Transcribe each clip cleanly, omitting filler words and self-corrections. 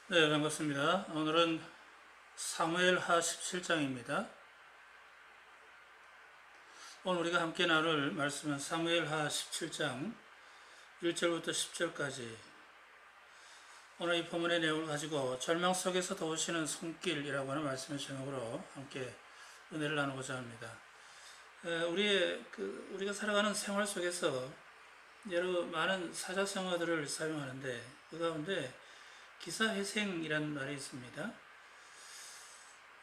네, 반갑습니다. 오늘은 사무엘하 17장입니다. 오늘 우리가 함께 나눌 말씀은 사무엘하 17장 1절부터 10절까지 오늘 이 본문의 내용을 가지고 절망 속에서 도우시는 손길이라고 하는 말씀의 제목으로 함께 은혜를 나누고자 합니다. 우리가 살아가는 생활 속에서 여러 많은 사자성어들을 사용하는데 그 가운데 기사회생이라는 말이 있습니다.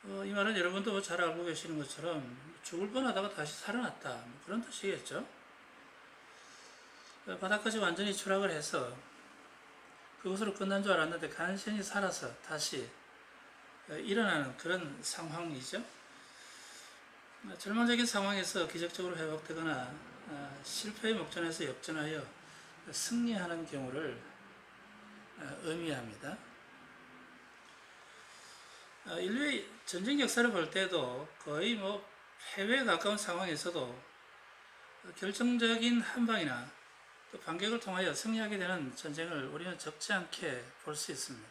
이 말은 여러분도 잘 알고 계시는 것처럼 죽을 뻔하다가 다시 살아났다, 그런 뜻이겠죠. 바닥까지 완전히 추락을 해서 그것으로 끝난 줄 알았는데 간신히 살아서 다시 일어나는 그런 상황이죠. 절망적인 상황에서 기적적으로 회복되거나 실패의 목전에서 역전하여 승리하는 경우를 의미합니다. 인류의 전쟁 역사를 볼 때도 거의 패배에 가까운 상황에서도 결정적인 한방이나 또 반격을 통하여 승리하게 되는 전쟁을 우리는 적지 않게 볼 수 있습니다.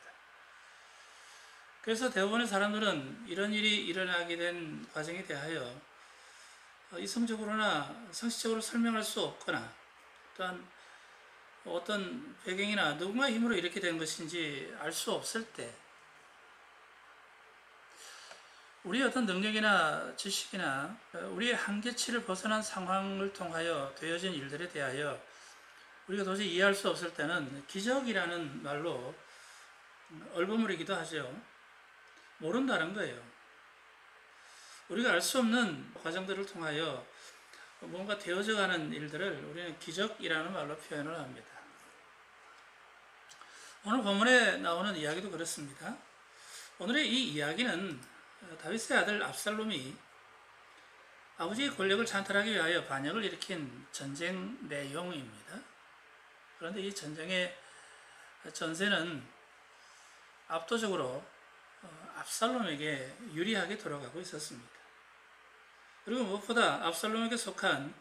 그래서 대부분의 사람들은 이런 일이 일어나게 된 과정에 대하여 이성적으로나 상식적으로 설명할 수 없거나 또한 어떤 배경이나 누군가의 힘으로 이렇게 된 것인지 알 수 없을 때 우리의 어떤 능력이나 지식이나 우리의 한계치를 벗어난 상황을 통하여 되어진 일들에 대하여 우리가 도저히 이해할 수 없을 때는 기적이라는 말로 얼버무리기도 하죠. 모른다는 거예요. 우리가 알 수 없는 과정들을 통하여 뭔가 되어져 가는 일들을 우리는 기적이라는 말로 표현을 합니다. 오늘 본문에 나오는 이야기도 그렇습니다. 오늘의 이 이야기는 다윗의 아들 압살롬이 아버지의 권력을 찬탈하기 위하여 반역을 일으킨 전쟁 내용입니다. 그런데 이 전쟁의 전세는 압도적으로 압살롬에게 유리하게 돌아가고 있었습니다. 그리고 무엇보다 압살롬에게 속한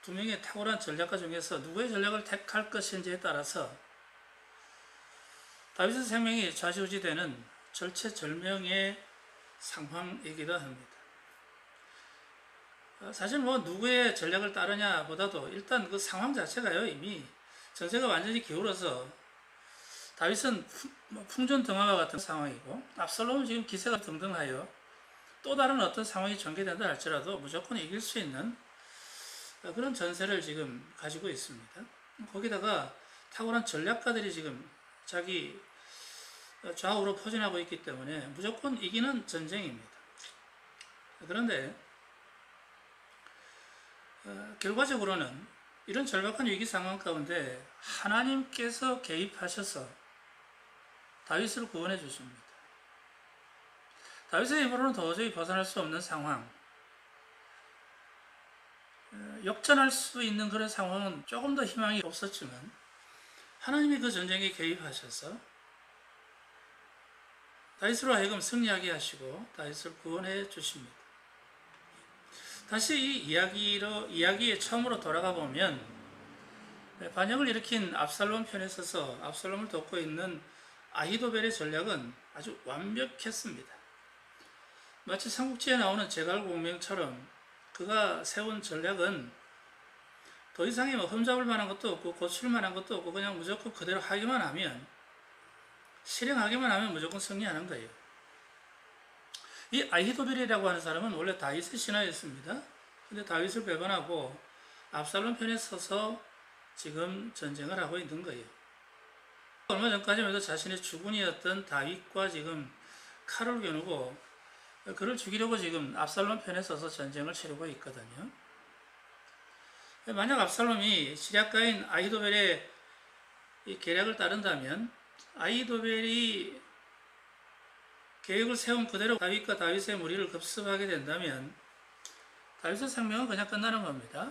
두 명의 탁월한 전략가 중에서 누구의 전략을 택할 것인지에 따라서 다윗의 생명이 좌지우지되는 절체절명의 상황이기도 합니다. 사실 누구의 전략을 따르냐 보다도 일단 그 상황 자체가요, 이미 전세가 완전히 기울어서 다윗은 풍전등화와 같은 상황이고 압살롬은 지금 기세가 등등하여 또 다른 어떤 상황이 전개된다 할지라도 무조건 이길 수 있는 그런 전세를 지금 가지고 있습니다. 거기다가 탁월한 전략가들이 지금 자기 좌우로 포진하고 있기 때문에 무조건 이기는 전쟁입니다. 그런데 결과적으로는 이런 절박한 위기 상황 가운데 하나님께서 개입하셔서 다윗을 구원해 주십니다. 다윗의 힘으로는 도저히 벗어날 수 없는 상황, 역전할 수 있는 그런 상황은 조금 더 희망이 없었지만 하나님이 그 전쟁에 개입하셔서 다윗으로 하여금 승리하게 하시고 다윗을 구원해 주십니다. 다시 이 이야기의 처음으로 돌아가 보면 반역을 일으킨 압살롬 편에 서서 압살롬을 돕고 있는 아히도벨의 전략은 아주 완벽했습니다. 마치 삼국지에 나오는 제갈공명처럼 그가 세운 전략은 더 이상의 흠잡을 만한 것도 없고 고칠 만한 것도 없고 그냥 무조건 그대로 하기만 하면, 실행하기만 하면 무조건 승리하는 거예요. 이 아히도벨이라고 하는 사람은 원래 다윗의 신하였습니다. 근데 다윗을 배반하고 압살롬 편에 서서 지금 전쟁을 하고 있는 거예요. 얼마 전까지만 해도 자신의 주군이었던 다윗과 지금 칼을 겨누고 그를 죽이려고 지금 압살롬 편에 서서 전쟁을 치르고 있거든요. 만약 압살롬이 시리아가인 아히도벨의 이 계략을 따른다면 아히도벨이 계획을 세운 그대로 다윗과 다윗의 무리를 급습하게 된다면 다윗의 생명은 그냥 끝나는 겁니다.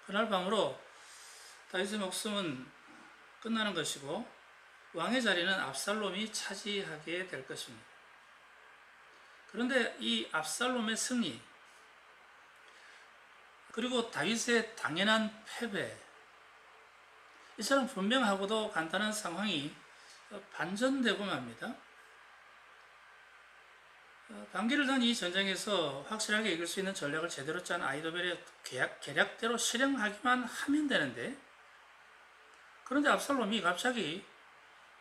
그날 밤으로 다윗의 목숨은 끝나는 것이고 왕의 자리는 압살롬이 차지하게 될 것입니다. 그런데 이 압살롬의 승리, 그리고 다윗의 당연한 패배, 이처럼 분명하고도 간단한 상황이 반전되고 맙니다. 반기를 단 이 전쟁에서 확실하게 이길 수 있는 전략을 제대로 짠 아히도벨의 계략대로 실행하기만 하면 되는데, 그런데 압살롬이 갑자기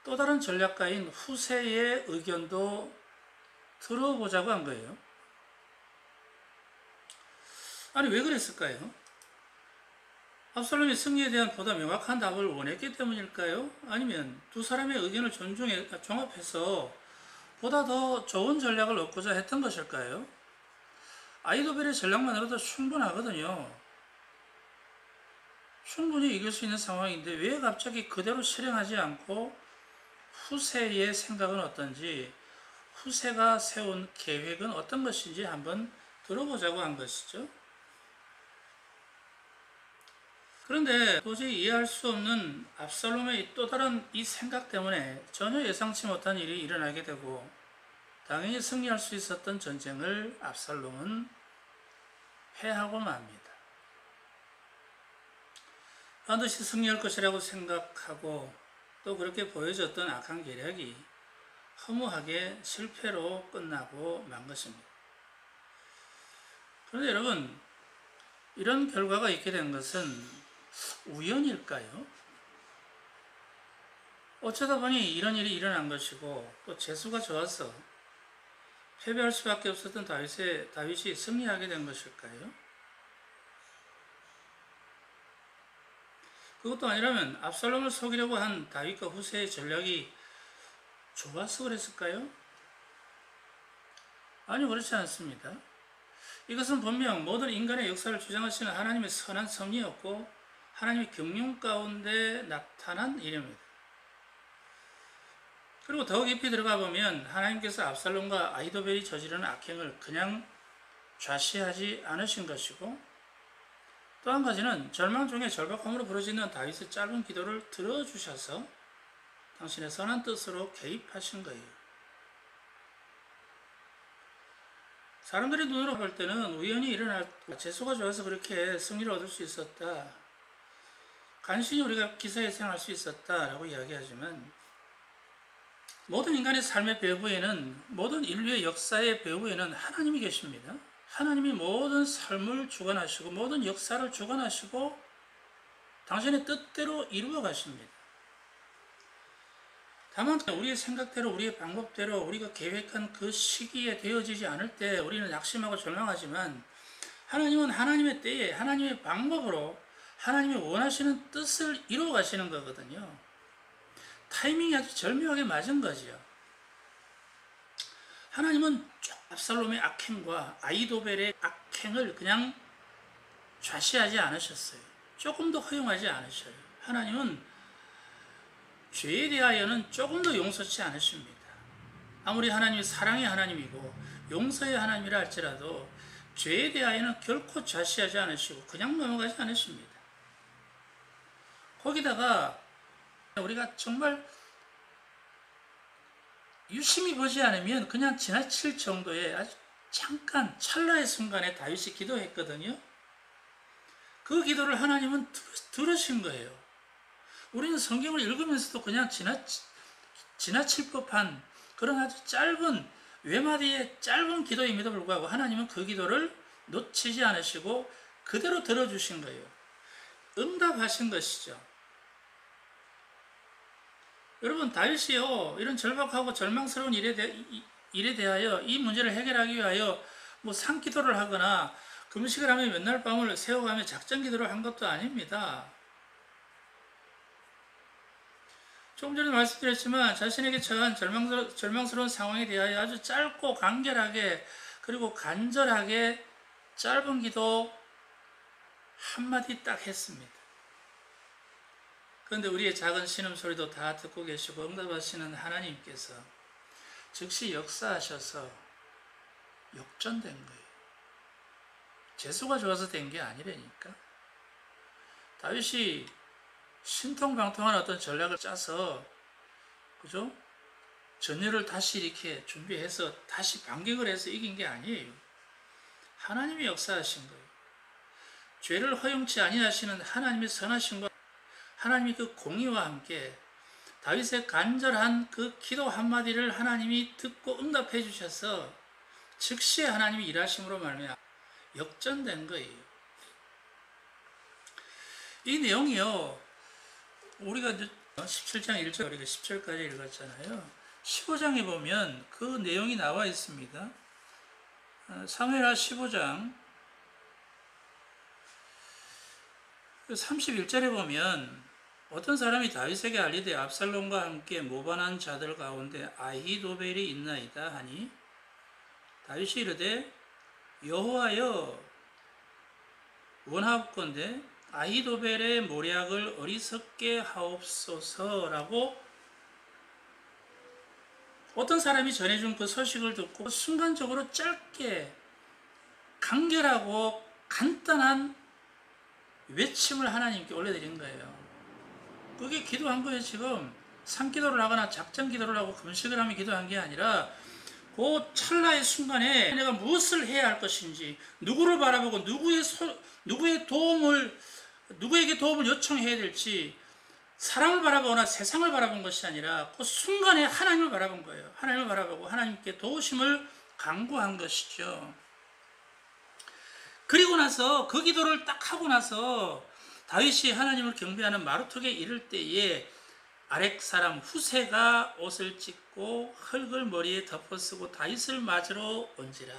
또 다른 전략가인 후세의 의견도 들어보자고 한 거예요. 아니, 왜 그랬을까요? 압살롬이 승리에 대한 보다 명확한 답을 원했기 때문일까요? 아니면 두 사람의 의견을 종합해서 보다 더 좋은 전략을 얻고자 했던 것일까요? 아히도벨의 전략만으로도 충분하거든요. 충분히 이길 수 있는 상황인데 왜 갑자기 그대로 실행하지 않고 후세의 생각은 어떤지, 후세가 세운 계획은 어떤 것인지 한번 들어보자고 한 것이죠. 그런데 도저히 이해할 수 없는 압살롬의 또 다른 이 생각 때문에 전혀 예상치 못한 일이 일어나게 되고, 당연히 승리할 수 있었던 전쟁을 압살롬은 패하고 맙니다. 반드시 승리할 것이라고 생각하고 또 그렇게 보여졌던 악한 계략이 허무하게 실패로 끝나고 만 것입니다. 그런데 여러분, 이런 결과가 있게 된 것은 우연일까요? 어쩌다 보니 이런 일이 일어난 것이고, 또 재수가 좋아서 패배할 수밖에 없었던 다윗이 승리하게 된 것일까요? 그것도 아니라면 압살롬을 속이려고 한 다윗과 후세의 전략이 좋아서 그랬을까요? 아니요, 그렇지 않습니다. 이것은 분명 모든 인간의 역사를 주장하시는 하나님의 선한 섭리였고 하나님의 경륜 가운데 나타난 일입니다. 그리고 더 깊이 들어가 보면 하나님께서 압살롬과 아히도벨이 저지르는 악행을 그냥 좌시하지 않으신 것이고, 또 한 가지는 절망 중에 절박함으로 부르짖는 다윗의 짧은 기도를 들어주셔서 당신의 선한 뜻으로 개입하신 거예요. 사람들이 눈으로 볼 때는 우연히 일어날 재수가 좋아서 그렇게 승리를 얻을 수 있었다, 간신히 우리가 기사에 생할 수 있었다라고 이야기하지만, 모든 인간의 삶의 배후에는, 모든 인류의 역사의 배후에는 하나님이 계십니다. 하나님이 모든 삶을 주관하시고 모든 역사를 주관하시고 당신의 뜻대로 이루어 가십니다. 다만 우리의 생각대로, 우리의 방법대로 우리가 계획한 그 시기에 되어지지 않을 때 우리는 낙심하고 절망하지만, 하나님은 하나님의 때에 하나님의 방법으로 하나님이 원하시는 뜻을 이루어 가시는 거거든요. 타이밍이 아주 절묘하게 맞은 거죠. 하나님은 압살롬의 악행과 아히도벨의 악행을 그냥 좌시하지 않으셨어요. 조금도 허용하지 않으셔요. 하나님은 죄에 대하여는 조금도 용서치 않으십니다. 아무리 하나님이 사랑의 하나님이고 용서의 하나님이라 할지라도 죄에 대하여는 결코 좌시하지 않으시고 그냥 넘어가지 않으십니다. 거기다가 우리가 정말 유심히 보지 않으면 그냥 지나칠 정도의 아주 잠깐 찰나의 순간에 다윗이 기도했거든요. 그 기도를 하나님은 들으신 거예요. 우리는 성경을 읽으면서도 그냥 지나칠 법한 그런 아주 짧은 외마디의 짧은 기도임에도 불구하고 하나님은 그 기도를 놓치지 않으시고 그대로 들어주신 거예요. 응답하신 것이죠. 여러분, 다윗이요, 이런 절박하고 절망스러운 일에 대하여 이 문제를 해결하기 위하여 뭐 산기도를 하거나 금식을 하며 몇날 밤을 새워가며 작전 기도를 한 것도 아닙니다. 조금 전에 말씀드렸지만 자신에게 처한 절망스러운 상황에 대하여 아주 짧고 간결하게 그리고 간절하게 짧은 기도 한마디 딱 했습니다. 그런데 우리의 작은 신음소리도 다 듣고 계시고 응답하시는 하나님께서 즉시 역사하셔서 역전된 거예요. 재수가 좋아서 된 게 아니라니까. 다윗이 신통방통한 어떤 전략을 짜서, 그죠? 전열을 다시 이렇게 준비해서 다시 반격을 해서 이긴 게 아니에요. 하나님이 역사하신 거예요. 죄를 허용치 아니하시는 하나님의 선하심과 하나님의 그 공의와 함께 다윗의 간절한 그 기도 한마디를 하나님이 듣고 응답해 주셔서 즉시 하나님이 일하심으로 말미암아 역전된 거예요. 이 내용이요, 우리가 17장 1절 우리가 10절까지 읽었잖아요. 15장에 보면 그 내용이 나와 있습니다. 사무엘하 15장 31절에 보면 어떤 사람이 다윗에게 알리되 압살롬과 함께 모반한 자들 가운데 아히도벨이 있나이다 하니 다윗이 이르되 여호와여 원하옵건대 아히도벨의 모략을 어리석게 하옵소서라고 어떤 사람이 전해준 그 소식을 듣고 순간적으로 짧게 간결하고 간단한 외침을 하나님께 올려드린 거예요. 그게 기도한 거예요. 지금 산기도를 하거나 작전 기도를 하고 금식을 하며 기도한 게 아니라 그 찰나의 순간에 내가 무엇을 해야 할 것인지, 누구를 바라보고 누구에게 도움을 요청해야 될지, 사람을 바라보거나 세상을 바라본 것이 아니라 그 순간에 하나님을 바라본 거예요. 하나님을 바라보고 하나님께 도우심을 간구한 것이죠. 그리고 나서 그 기도를 딱 하고 나서 다윗이 하나님을 경배하는 마루턱에 이를 때에 아렉 사람 후세가 옷을 찢고 흙을 머리에 덮어쓰고 다윗을 맞으러 온지라.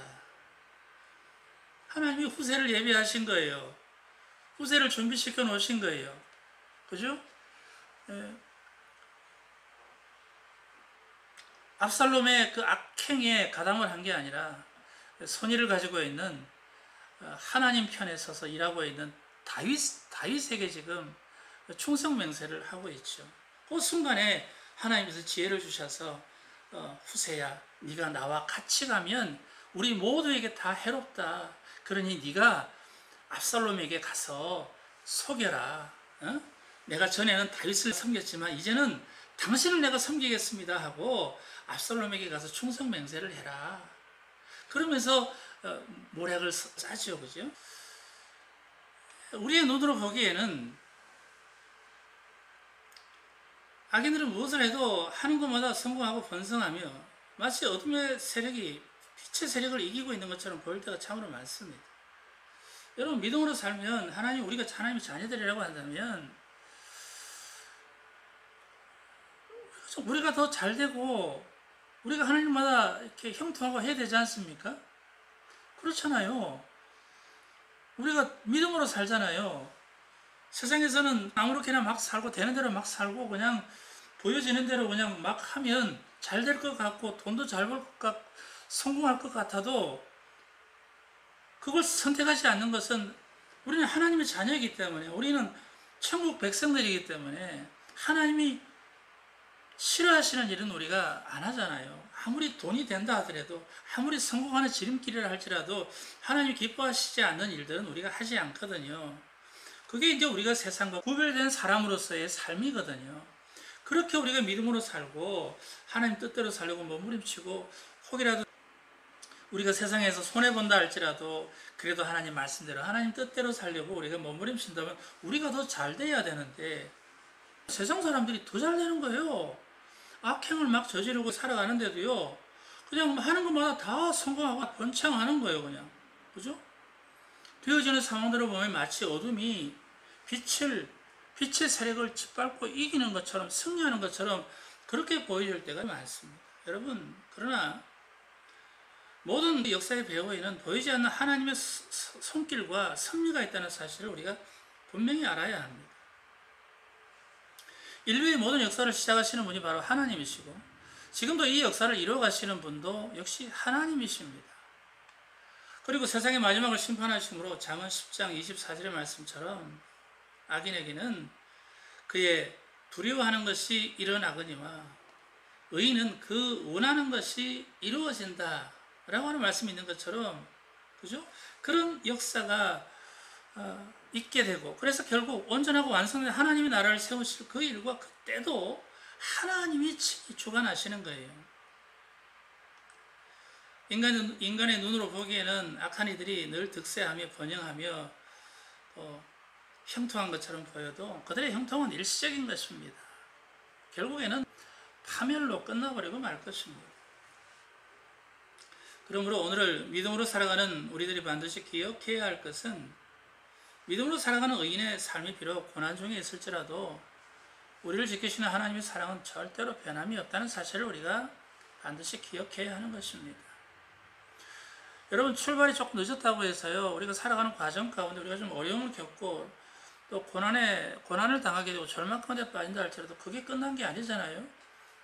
하나님이 후세를 예비하신 거예요. 후세를 준비시켜 놓으신 거예요. 그죠? 압살롬의 그 악행에 가담을 한 게 아니라 선의를 가지고 있는 하나님 편에 서서 일하고 있는 다윗에게 지금 충성 맹세를 하고 있죠. 그 순간에 하나님께서 지혜를 주셔서 후세야, 네가 나와 같이 가면 우리 모두에게 다 해롭다. 그러니 네가 압살롬에게 가서 속여라. 내가 전에는 다윗을 섬겼지만 이제는 당신을 내가 섬기겠습니다 하고 압살롬에게 가서 충성 맹세를 해라. 그러면서 모략을 짜죠, 그죠? 우리의 눈으로 보기에는 악인들은 무엇을 해도 하는 것마다 성공하고 번성하며 마치 어둠의 세력이 빛의 세력을 이기고 있는 것처럼 보일 때가 참으로 많습니다. 여러분, 믿음으로 살면 우리가 하나님의 자녀들이라고 한다면 우리가 더 잘되고 우리가 하나님마다 이렇게 형통하고 해야 되지 않습니까? 그렇잖아요. 우리가 믿음으로 살잖아요. 세상에서는 아무렇게나 막 살고 되는 대로 막 살고 그냥 보여지는 대로 그냥 막 하면 잘 될 것 같고 돈도 잘 벌 것 같고 성공할 것 같아도 그걸 선택하지 않는 것은 우리는 하나님의 자녀이기 때문에, 우리는 천국 백성들이기 때문에 하나님이 싫어하시는 일은 우리가 안 하잖아요. 아무리 돈이 된다 하더라도, 아무리 성공하는 지름길이라 할지라도 하나님이 기뻐하시지 않는 일들은 우리가 하지 않거든요. 그게 이제 우리가 세상과 구별된 사람으로서의 삶이거든요. 그렇게 우리가 믿음으로 살고 하나님 뜻대로 살려고 몸부림치고 혹이라도 우리가 세상에서 손해본다 할지라도 그래도 하나님 말씀대로 하나님 뜻대로 살려고 우리가 몸부림친다면 우리가 더 잘 돼야 되는데 세상 사람들이 더 잘 되는 거예요. 악행을 막 저지르고 살아가는데도요, 그냥 하는 것마다 다 성공하고 번창하는 거예요, 그냥. 그죠? 되어지는 상황들을 보면 마치 어둠이 빛의 세력을 짓밟고 이기는 것처럼, 승리하는 것처럼 그렇게 보여질 때가 많습니다. 여러분, 그러나 모든 역사의 배후에는 보이지 않는 하나님의 손길과 섭리가 있다는 사실을 우리가 분명히 알아야 합니다. 인류의 모든 역사를 시작하시는 분이 바로 하나님이시고 지금도 이 역사를 이루어가시는 분도 역시 하나님이십니다. 그리고 세상의 마지막을 심판하심으로 잠언 10장 24절의 말씀처럼 악인에게는 그의 두려워하는 것이 일어나거니와 의인은 그 원하는 것이 이루어진다 라고 하는 말씀이 있는 것처럼, 그죠? 그런 역사가 있게 되고, 그래서 결국 온전하고 완성된 하나님의 나라를 세우실 그 일과 그때도 하나님이 주관하시는 거예요. 인간의 눈으로 보기에는 악한 이들이 늘 득세하며 번영하며 형통한 것처럼 보여도 그들의 형통은 일시적인 것입니다. 결국에는 파멸로 끝나버리고 말 것입니다. 그러므로 오늘을 믿음으로 살아가는 우리들이 반드시 기억해야 할 것은, 믿음으로 살아가는 의인의 삶이 비록 고난 중에 있을지라도 우리를 지키시는 하나님의 사랑은 절대로 변함이 없다는 사실을 우리가 반드시 기억해야 하는 것입니다. 여러분, 출발이 조금 늦었다고 해서요, 우리가 살아가는 과정 가운데 우리가 좀 어려움을 겪고 또 고난을 당하게 되고 절망 가운데 빠진다 할지라도 그게 끝난 게 아니잖아요.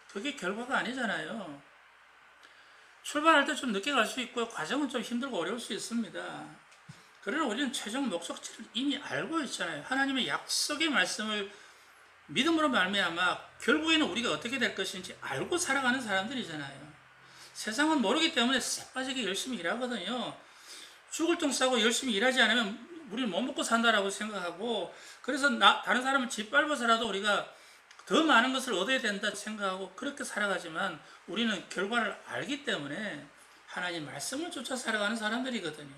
그게 결과가 아니잖아요. 출발할 때 좀 늦게 갈 수 있고 과정은 좀 힘들고 어려울 수 있습니다. 그러나 우리는 최종 목적지를 이미 알고 있잖아요. 하나님의 약속의 말씀을 믿음으로 말미암아 결국에는 우리가 어떻게 될 것인지 알고 살아가는 사람들이잖아요. 세상은 모르기 때문에 쎄빠지게 열심히 일하거든요. 죽을 똥 싸고 열심히 일하지 않으면 우리는 못 먹고 산다라고 생각하고, 그래서 다른 사람을 짓밟아서라도 우리가 더 많은 것을 얻어야 된다 생각하고 그렇게 살아가지만, 우리는 결과를 알기 때문에 하나님 말씀을 쫓아 살아가는 사람들이거든요.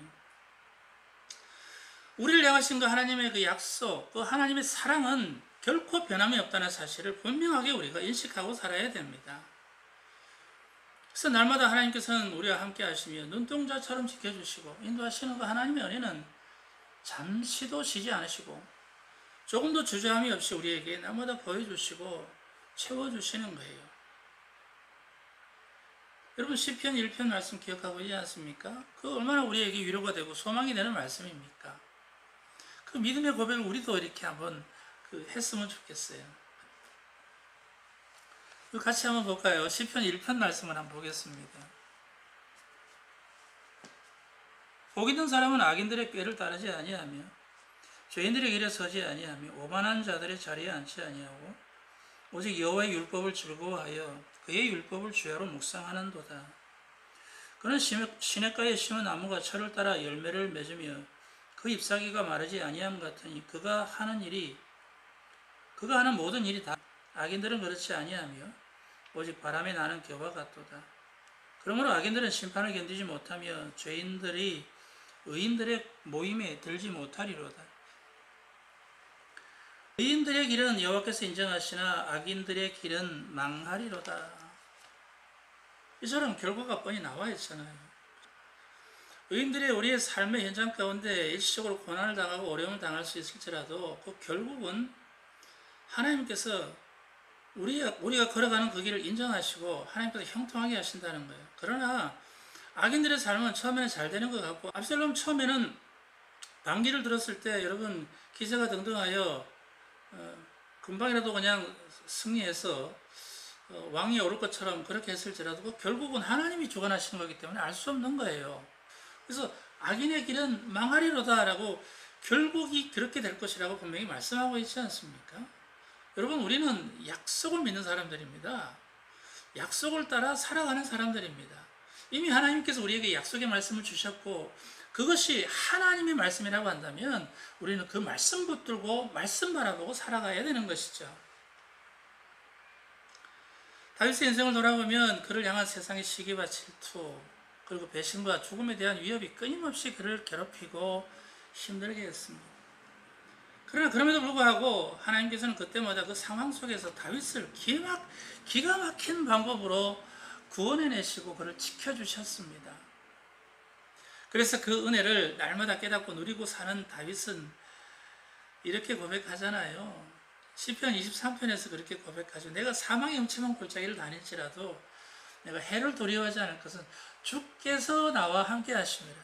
우리를 향하신 그 하나님의 그 약속, 그 하나님의 사랑은 결코 변함이 없다는 사실을 분명하게 우리가 인식하고 살아야 됩니다. 그래서 날마다 하나님께서는 우리와 함께 하시며 눈동자처럼 지켜주시고 인도하시는 그 하나님의 은혜는 잠시도 쉬지 않으시고 조금도 주저함이 없이 우리에게 날마다 보여주시고 채워주시는 거예요. 여러분, 시편 1편 말씀 기억하고 있지 않습니까? 그 얼마나 우리에게 위로가 되고 소망이 되는 말씀입니까? 그 믿음의 고백을 우리도 이렇게 한번 했으면 좋겠어요. 같이 한번 볼까요? 시편 1편 말씀을 한번 보겠습니다. 복 있는 사람은 악인들의 꾀를 따르지 아니하며 죄인들의 길에 서지 아니하며 오만한 자들의 자리에 앉지 아니하고 오직 여호와의 율법을 즐거워하여 그의 율법을 주야로 묵상하는도다. 그는 시냇가에 심은 나무가 철을 따라 열매를 맺으며 그 잎사귀가 마르지 아니함 같으니 그가 하는 모든 일이 다. 악인들은 그렇지 아니하며 오직 바람에 나는 겨와 같도다. 그러므로 악인들은 심판을 견디지 못하며 죄인들이 의인들의 모임에 들지 못하리로다. 의인들의 길은 여호와께서 인정하시나 악인들의 길은 망하리로다. 이처럼 결과가 뻔히 나와 있잖아요. 의인들이 우리의 삶의 현장 가운데 일시적으로 고난을 당하고 어려움을 당할 수 있을지라도 그 결국은 하나님께서 우리가 걸어가는 그 길을 인정하시고 하나님께서 형통하게 하신다는 거예요. 그러나 악인들의 삶은 처음에는 잘 되는 것 같고, 압살롬 처음에는 반기를 들었을 때 여러분 기세가 등등하여 금방이라도 그냥 승리해서 왕이 오를 것처럼 그렇게 했을지라도 결국은 하나님이 주관하시는 거기 때문에 알 수 없는 거예요. 그래서 악인의 길은 망하리로다 라고 결국이 그렇게 될 것이라고 분명히 말씀하고 있지 않습니까? 여러분, 우리는 약속을 믿는 사람들입니다. 약속을 따라 살아가는 사람들입니다. 이미 하나님께서 우리에게 약속의 말씀을 주셨고 그것이 하나님의 말씀이라고 한다면 우리는 그 말씀 붙들고 말씀 바라보고 살아가야 되는 것이죠. 다윗의 인생을 돌아보면 그를 향한 세상의 시기와 질투 그리고 배신과 죽음에 대한 위협이 끊임없이 그를 괴롭히고 힘들게 했습니다. 그러나 그럼에도 불구하고 하나님께서는 그때마다 그 상황 속에서 다윗을 기가 막힌 방법으로 구원해내시고 그를 지켜주셨습니다. 그래서 그 은혜를 날마다 깨닫고 누리고 사는 다윗은 이렇게 고백하잖아요. 시편 23편에서 그렇게 고백하죠. 내가 사망의 음침한 골짜기를 다닐지라도 내가 해를 두려워하지 않을 것은 주께서 나와 함께 하심이라.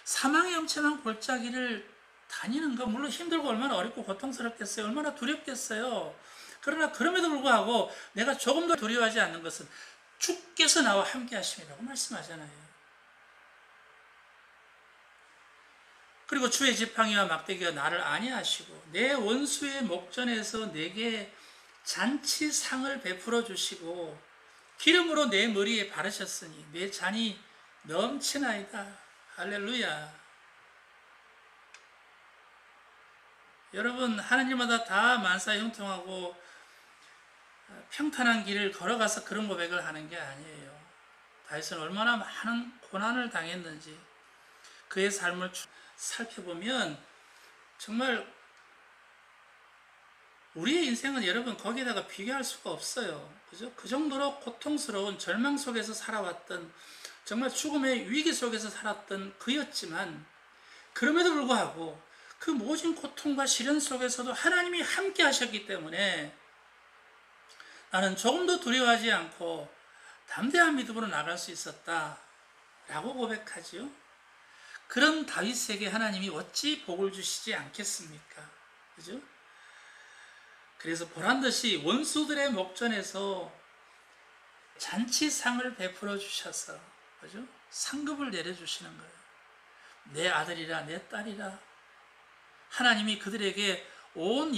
사망의 음침한 골짜기를 다니는 거 물론 힘들고 얼마나 어렵고 고통스럽겠어요. 얼마나 두렵겠어요. 그러나 그럼에도 불구하고 내가 조금 더 두려워하지 않는 것은 주께서 나와 함께 하심이라고 말씀하잖아요. 그리고 주의 지팡이와 막대기가 나를 안위하시고 내 원수의 목전에서 내게 잔치상을 베풀어 주시고 기름으로 내 머리에 바르셨으니 내 잔이 넘치나이다. 할렐루야. 여러분, 하나님마다 다 만사 형통하고 평탄한 길을 걸어가서 그런 고백을 하는 게 아니에요. 다윗은 얼마나 많은 고난을 당했는지 그의 삶을 살펴보면 정말 우리의 인생은 여러분 거기에다가 비교할 수가 없어요. 그죠? 그 정도로 고통스러운 절망 속에서 살아왔던, 정말 죽음의 위기 속에서 살았던 그였지만, 그럼에도 불구하고 그 모진 고통과 시련 속에서도 하나님이 함께 하셨기 때문에 나는 조금도 두려워하지 않고 담대한 믿음으로 나갈 수 있었다 라고 고백하지요. 그런 다윗에게 하나님이 어찌 복을 주시지 않겠습니까? 그죠? 그래서 보란듯이 원수들의 목전에서 잔치상을 베풀어 주셔서, 그죠? 상급을 내려주시는 거예요. 내 아들이라, 내 딸이라. 하나님이 그들에게 온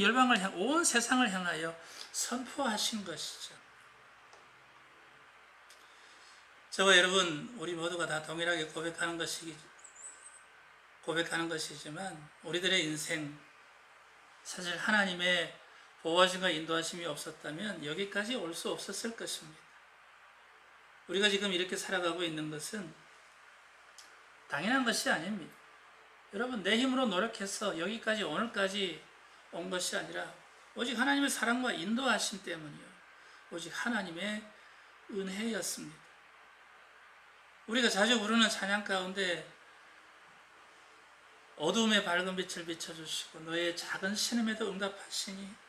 세상을 향하여 선포하신 것이죠. 저와 여러분, 우리 모두가 다 동일하게 고백하는 것이지만, 우리들의 인생, 사실 하나님의 보호하심과 인도하심이 없었다면 여기까지 올 수 없었을 것입니다. 우리가 지금 이렇게 살아가고 있는 것은 당연한 것이 아닙니다. 여러분, 내 힘으로 노력해서 여기까지, 오늘까지 온 것이 아니라 오직 하나님의 사랑과 인도하심 때문이요, 오직 하나님의 은혜였습니다. 우리가 자주 부르는 찬양 가운데 어두움에 밝은 빛을 비춰주시고 너의 작은 신음에도 응답하시니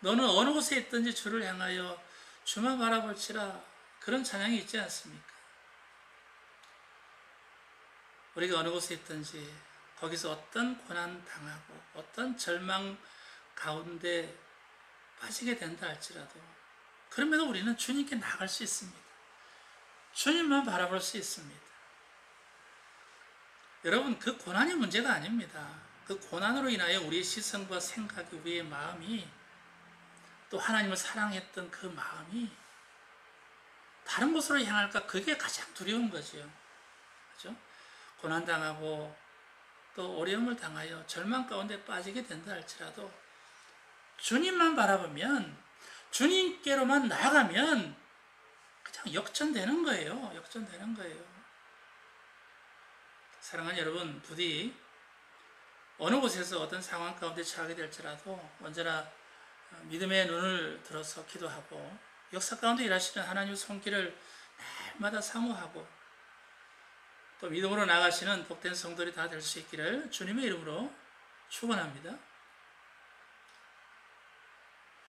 너는 어느 곳에 있든지 주를 향하여 주만 바라볼지라, 그런 찬양이 있지 않습니까? 우리가 어느 곳에 있든지 거기서 어떤 고난 당하고 어떤 절망 가운데 빠지게 된다 할지라도 그럼에도 우리는 주님께 나갈 수 있습니다. 주님만 바라볼 수 있습니다. 여러분, 그 고난이 문제가 아닙니다. 그 고난으로 인하여 우리의 시선과 생각이, 우리의 마음이, 또 하나님을 사랑했던 그 마음이 다른 곳으로 향할까, 그게 가장 두려운 거죠. 그죠? 고난당하고 또 어려움을 당하여 절망 가운데 빠지게 된다 할지라도 주님만 바라보면, 주님께로만 나아가면 그냥 역전되는 거예요. 역전되는 거예요. 사랑하는 여러분, 부디 어느 곳에서 어떤 상황 가운데 처하게 될지라도 언제나 믿음의 눈을 들어서 기도하고 역사 가운데 일하시는 하나님의 손길을 날마다 사모하고 또 믿음으로 나가시는 복된 성도들이 다 될 수 있기를 주님의 이름으로 축원합니다.